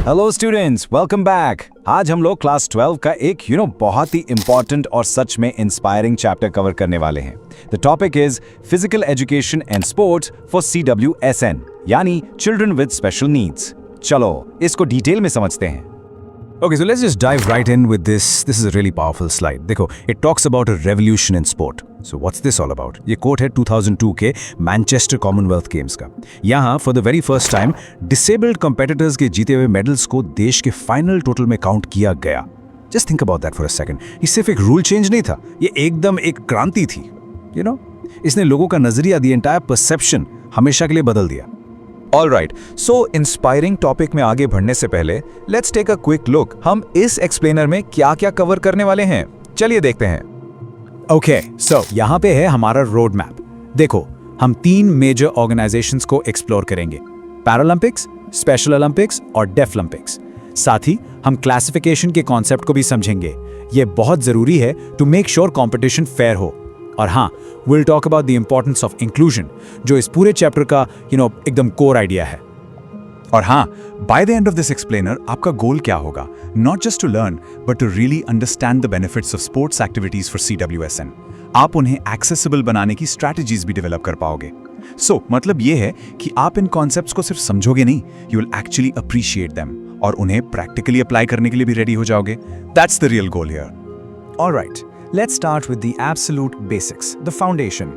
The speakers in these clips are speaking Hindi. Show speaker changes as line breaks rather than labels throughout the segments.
Hello students, welcome back. आज हम लोग क्लास 12 का एक बहुत ही इंपॉर्टेंट और सच में इंस्पायरिंग चैप्टर कवर करने वाले हैं। The topic is physical education and sports for CWSN, यानी चिल्ड्रन विद स्पेशल नीड्स। चलो इसको डिटेल में समझते हैं।
Okay, so let's just dive right in with this. This is a really powerful slide. देखो, it talks about a revolution in sport. So what's this all about? ये कोट है 2002 के मैनचेस्टर कॉमनवेल्थ गेम्स का। यहाँ for the very first time disabled competitors के जीते हुए मेडल्स को देश के फाइनल टोटल में काउंट किया गया। Just think about that for a second. ये सिर्फ एक रूल चेंज नहीं था, ये एकदम एक क्रांति थी। You know? इसने लोगों का नजरिया, the entire perception हमेशा के लिए बदल दिया।
ऑलराइट, सो इंस्पायरिंग टॉपिक में आगे बढ़ने से पहले let's take a quick look. हम इस एक्सप्लेनर में क्या क्या कवर करने वाले हैं, चलिए देखते हैं।
ओके, सो यहाँ पे है हमारा रोड मैप। देखो, हम 3 मेजर ऑर्गेनाइजेशंस को एक्सप्लोर करेंगे, पैरालंपिक्स, स्पेशल ओलंपिक्स और डेफ ओलंपिक्स। साथ ही हम क्लासिफिकेशन के कॉन्सेप्ट को भी समझेंगे। ये बहुत जरूरी है to make sure competition fair हो। और हाँ, will talk about the importance of inclusion, जो इस पूरे चैप्टर का एकदम कोर आइडिया है।
और हाँ, by the end of this explainer आपका गोल क्या होगा? Not just to learn but to really understand the benefits of sports activities for CWSN। आप उन्हें एक्सेसिबल बनाने की स्ट्रैटेजीज भी डेवलप कर पाओगे। सो मतलब ये है कि आप इन कॉन्सेप्ट्स को सिर्फ समझोगे नहीं, you will actually appreciate them और उन्हें प्रैक्टिकली अप्लाई करने के लिए भी रेडी हो जाओगे। That's the real goal here.
Alright, let's start with the absolute basics, the foundation,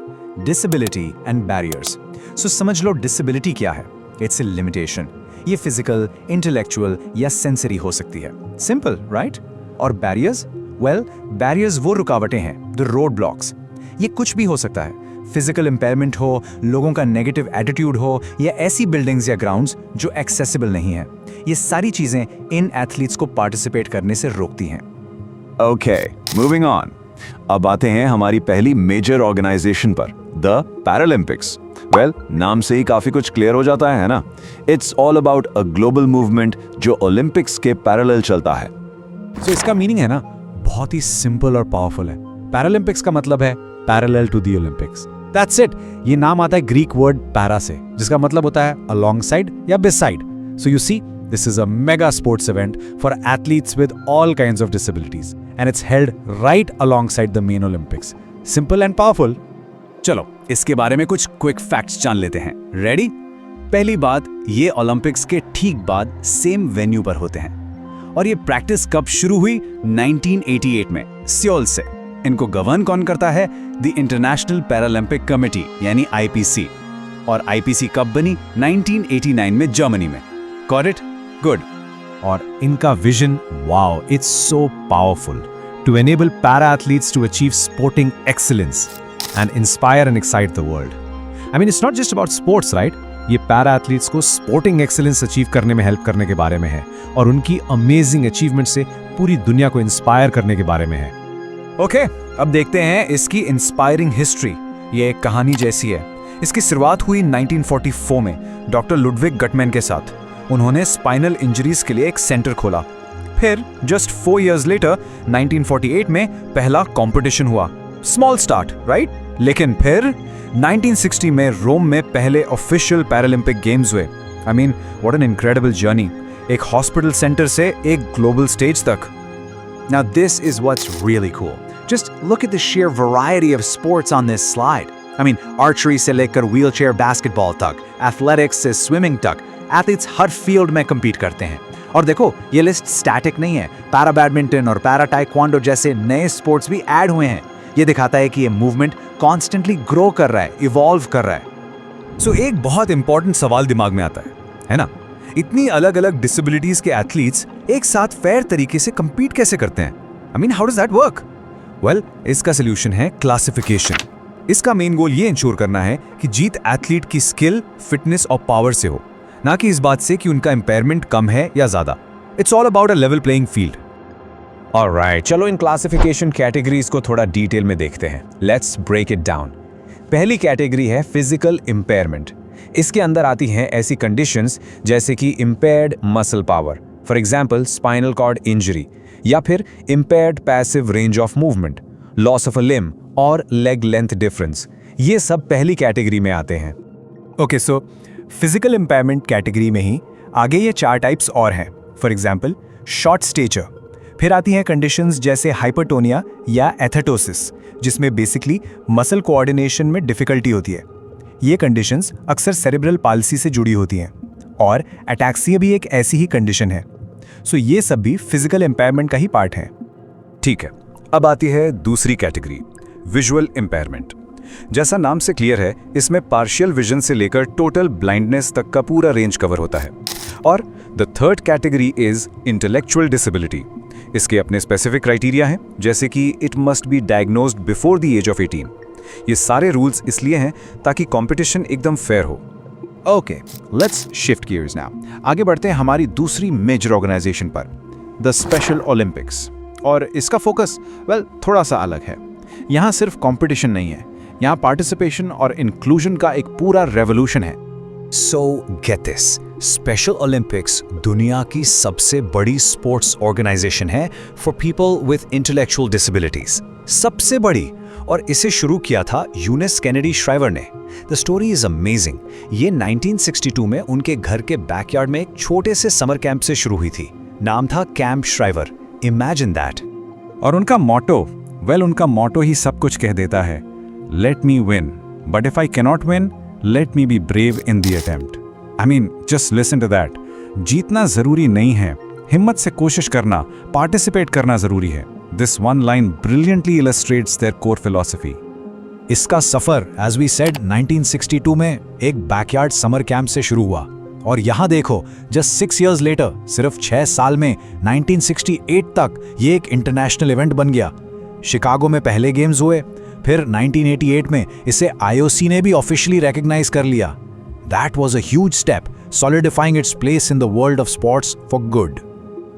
disability and barriers. So समझ लो disability क्या है? It's a limitation. ये physical, intellectual या sensory हो सकती है। Simple, right? और barriers? Well, barriers वो रुकावटें हैं, the roadblocks. ये कुछ भी हो सकता है। Physical impairment हो, लोगों का negative attitude हो, या ऐसी buildings या grounds जो accessible नहीं है। ये सारी चीजें इन athletes को participate करने से रोकती हैं।
Okay, moving on. अब आते हैं हमारी पहली मेजर ऑर्गेनाइजेशन पर, द पैरालंपिक्स। वेल, नाम से ही काफी कुछ क्लियर हो जाता है ना? It's all about a global movement जो ओलंपिक्स के पैरेलल चलता है।
So इसका मीनिंग है ना, बहुत ही सिंपल और पावरफुल है। पैरालंपिक्स का मतलब है parallel to the Olympics. That's it. ये नाम आता है ग्रीक वर्ड पैरा से, जिसका मतलब होता है अलोंगसाइड या beside. So you see, this is a mega sports event for athletes with all kinds of disabilities, and it's held right alongside the main Olympics. Simple and powerful. चलो इसके बारे में कुछ क्विक फैक्ट्स जान लेते हैं। रेडी? पहली बात, ये ओलंपिक्स के ठीक बाद सेम वेन्यू पर होते हैं। और ये प्रैक्टिस कब शुरू हुई? 1988 में सियोल से। इनको गवर्न कौन करता है? द इंटरनेशनल पैरालंपिक कमेटी यानी IPC। और IPC कब बनी? 1989 में जर्मनी में। Got it? Good.
और इनका vision, wow, it's so powerful to enable para athletes to achieve sporting excellence and inspire and excite the world. I mean, it's not just about sports, right? ये para athletes को sporting excellence achieve करने में help करने के बारे में है और उनकी amazing achievement से पूरी दुनिया को inspire करने के बारे में है।
Okay, अब देखते हैं इसकी इंस्पायरिंग हिस्ट्री। ये एक कहानी जैसी है। इसकी शुरुआत हुई 1944 में डॉक्टर लुडविग गटमैन के साथ। उन्होंने स्पाइनल इंजरीज के लिए एक सेंटर खोला। फिर जस्ट 4 years लेटर 1948 में पहला कंपटीशन हुआ। Small start, right? लेकिन फिर 1960 में रोम में पहले ऑफिशियल पैरालंपिक गेम्स हुए। I mean, what an incredible journey. एक हॉस्पिटल सेंटर से एक ग्लोबल स्टेज तक।
Now this is what's really cool. Just look at the sheer variety of sports on this slide. I mean, archery से लेकर wheelchair basketball तक, athletics से swimming तक, एथलीट्स हर फील्ड में compete करते हैं। और देखो, ये लिस्ट स्टैटिक नहीं है। पैरा बैडमिंटन और पैरा टाइक्वांडो जैसे नए स्पोर्ट्स भी ऐड हुए हैं। ये दिखाता है कि ये मूवमेंट कॉन्स्टेंटली ग्रो कर रहा है, इवॉल्व कर रहा है।
सो एक बहुत इंपॉर्टेंट सवाल दिमाग में आता है ना? इतनी अलग अलग डिसेबिलिटीज के एथलीट्स एक साथ फेयर तरीके से compete कैसे करते हैं? I mean, how does that work? Well, इसका सोल्यूशन है क्लासिफिकेशन। इसका मेन गोल ये इंश्योर करना है कि जीत एथलीट की स्किल, फिटनेस और पावर से हो, ना कि इस बात से कि उनका इंपेयरमेंट कम है या ज्यादा। It's all about a level playing field.
Alright, चलो इन क्लासिफिकेशन कैटेगरीज को थोड़ा डिटेल में देखते हैं। Let's break it down. पहली कैटेगरी है फिजिकल इंपेयरमेंट। इसके अंदर आती हैं ऐसी कंडीशंस जैसे कि impaired muscle power, for example spinal cord injury, या फिर impaired passive range of movement, loss of a limb और लेग लेंथ डिफरेंस। ये सब पहली कैटेगरी में आते हैं।
Okay, so physical impairment category में ही आगे ये 4 टाइप्स और हैं।
For example short stature. फिर आती हैं कंडीशंस जैसे हाइपरटोनिया या एथेटोसिस, जिसमें बेसिकली मसल कोऑर्डिनेशन में डिफिकल्टी होती है। ये कंडीशंस अक्सर सेरेब्रल पाल्सी से जुड़ी होती हैं, और एटैक्सिया भी एक ऐसी ही कंडीशन है। सो ये सब भी फिजिकल एम्पायरमेंट का ही पार्ट है।
ठीक है, अब आती है दूसरी कैटेगरी, विजुअल इम्पेयरमेंट। जैसा नाम से क्लियर है, इसमें पार्शियल विजन से लेकर टोटल ब्लाइंडनेस तक का पूरा रेंज कवर होता है। और the third category is intellectual disability. इसके अपने स्पेसिफिक क्राइटेरिया हैं, जैसे कि it must be diagnosed before the age of 18। ये सारे रूल्स इसलिए हैं ताकि कंपटीशन एकदम फेयर हो।
Okay, let's shift gears now. आगे बढ़ते हैं हमारी दूसरी मेजर ऑर्गेनाइजेशन पर, द स्पेशल ओलंपिक्स। और इसका फोकस थोड़ा सा अलग है। यहाँ सिर्फ कंपटीशन नहीं है, यहाँ पार्टिसिपेशन और इंक्लूजन का एक पूरा रेवोल्यूशन है।
सो गेट दिस, स्पेशल ओलंपिक्स दुनिया की सबसे बड़ी स्पोर्ट्स ऑर्गेनाइजेशन है for people with intellectual disabilities. सबसे बड़ी, और इसे शुरू किया था यूनिस केनेडी श्राइवर ने। The story is amazing. ये 1962 में उनके घर के बैकयार्ड में एक छोटे से समर कैंप से शुरू हुई थी। नाम था कैंप श्राइवर। Imagine that.
और उनका मोटो ही सब कुछ कह देता है, let me win, but if I cannot win, let me be brave in the attempt. I mean, just listen to that. जीतना जरूरी नहीं है, हिम्मत से कोशिश करना, पार्टिसिपेट करना जरूरी है। This one line brilliantly illustrates there core philosophy.
इसका सफर, एज वी सेड, 1962 में एक बैकयार्ड समर कैंप से शुरू हुआ, और यहाँ देखो, जस्ट 6 years लेटर, सिर्फ 6 साल में 1968 तक ये एक इंटरनेशनल इवेंट बन गया। शिकागो में पहले गेम्स हुए, फिर 1988 में इसे IOC ने भी ऑफिशियली रिकॉग्नाइज कर लिया। That was a huge step, solidifying its place in the world of sports for good.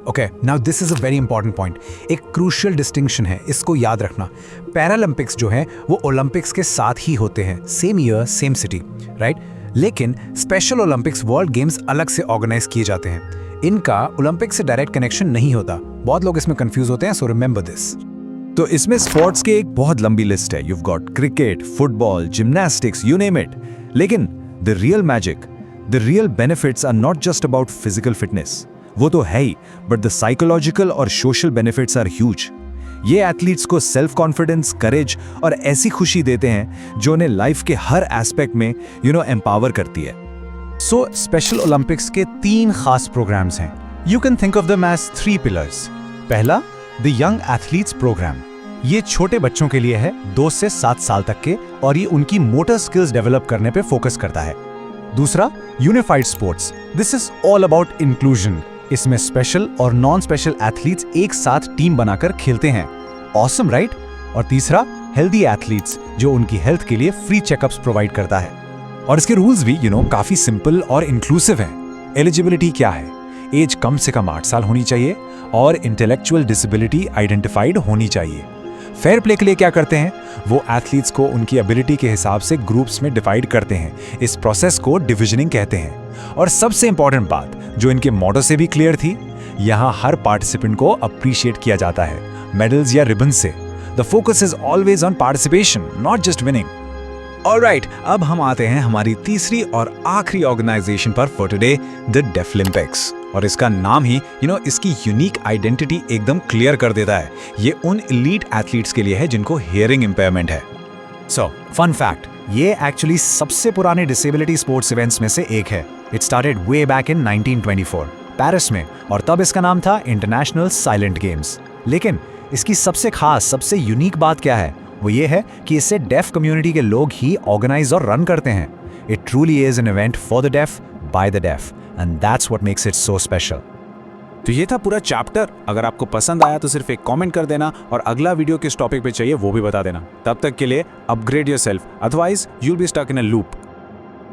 Okay, now this is a very important point. एक क्रूशियल डिस्टिंक्शन है, इसको याद रखना। पैरालंपिक्स जो है वो ओलंपिक्स के साथ ही होते हैं, same year same city, right? लेकिन स्पेशल ओलंपिक्स वर्ल्ड गेम्स अलग से ऑर्गेनाइज किए जाते हैं। इनका ओलंपिक से डायरेक्ट कनेक्शन नहीं होता। बहुत लोग इसमें कंफ्यूज होते हैं, सो रिमेंबर दिस।
तो इसमें स्पोर्ट्स की एक बहुत लंबी लिस्ट है। You've got cricket, football, gymnastics, you name it। लेकिन the real magic, the real benefits are not just about physical fitness, वो तो है ही, बट द साइकोलॉजिकल और सोशल बेनिफिट्स आर ह्यूज। ये एथलीट्स को सेल्फ कॉन्फिडेंस, करेज और ऐसी खुशी देते हैं जो उन्हें लाइफ के हर एस्पेक्ट में एम्पावर करती है।
सो स्पेशल ओलंपिक्स के 3 खास प्रोग्राम्स हैं। You can think of them as 3 pillars. पहला, द यंग एथलीट्स प्रोग्राम। ये छोटे बच्चों के लिए है, 2 से 7 साल तक के, और ये उनकी मोटर स्किल्स डेवलप करने पे फोकस करता है। दूसरा, unified sports. This is all about inclusion. इसमें स्पेशल और नॉन स्पेशल एथलीट्स एक साथ टीम बनाकर खेलते हैं। Awesome, right? और तीसरा, हेल्दी एथलीट्स, जो उनकी हेल्थ के लिए फ्री चेकअप्स प्रोवाइड करता है।
और इसके रूल्स भी काफी सिंपल और इंक्लूसिव हैं। एलिजिबिलिटी क्या है? एज कम से कम 8 साल होनी चाहिए और इंटेलेक्चुअल डिसेबिलिटी आइडेंटिफाइड होनी चाहिए। फेयर प्ले के लिए क्या करते हैं? वो एथलीट्स को उनकी एबिलिटी के हिसाब से ग्रुप्स में डिवाइड करते हैं। इस प्रोसेस को डिविजनिंग कहते हैं। और सबसे इंपॉर्टेंट बात, जो इनके मोटो से भी क्लियर थी, यहाँ हर पार्टिसिपेंट को अप्रिशिएट किया जाता है, मेडल्स या रिबन से। The focus is always on participation, not just winning.
Alright, अब हम आते हैं हमारी तीसरी और आखिरी ऑर्गेनाइजेशन पर फॉर टुडे, द डेफलिम्पिक्स। और इसका नाम ही इसकी यूनिक आइडेंटिटी एकदम क्लियर कर देता है। ये उन एलीट एथलीट्स के लिए है जिनको हियरिंग इंपेयरमेंट है। सो फन फैक्ट, ये एक्चुअली सबसे पुराने डिसेबिलिटी स्पोर्ट्स इवेंट्स में से एक है। It started way back in 1924 Paris में, और तब इसका नाम था इंटरनेशनल साइलेंट गेम्स। लेकिन इसकी सबसे खास, सबसे यूनिक बात क्या है? वो ये है कि इसे डेफ कम्युनिटी के लोग ही ऑर्गेनाइज और रन करते हैं। It truly is an event for the deaf by the deaf, and that's what makes it so special.
तो ये था पूरा चैप्टर। अगर आपको पसंद आया तो सिर्फ एक कमेंट कर देना, और अगला वीडियो किस टॉपिक पे चाहिए वो भी बता देना। तब तक के लिए upgrade yourself, otherwise you will be stuck in a loop.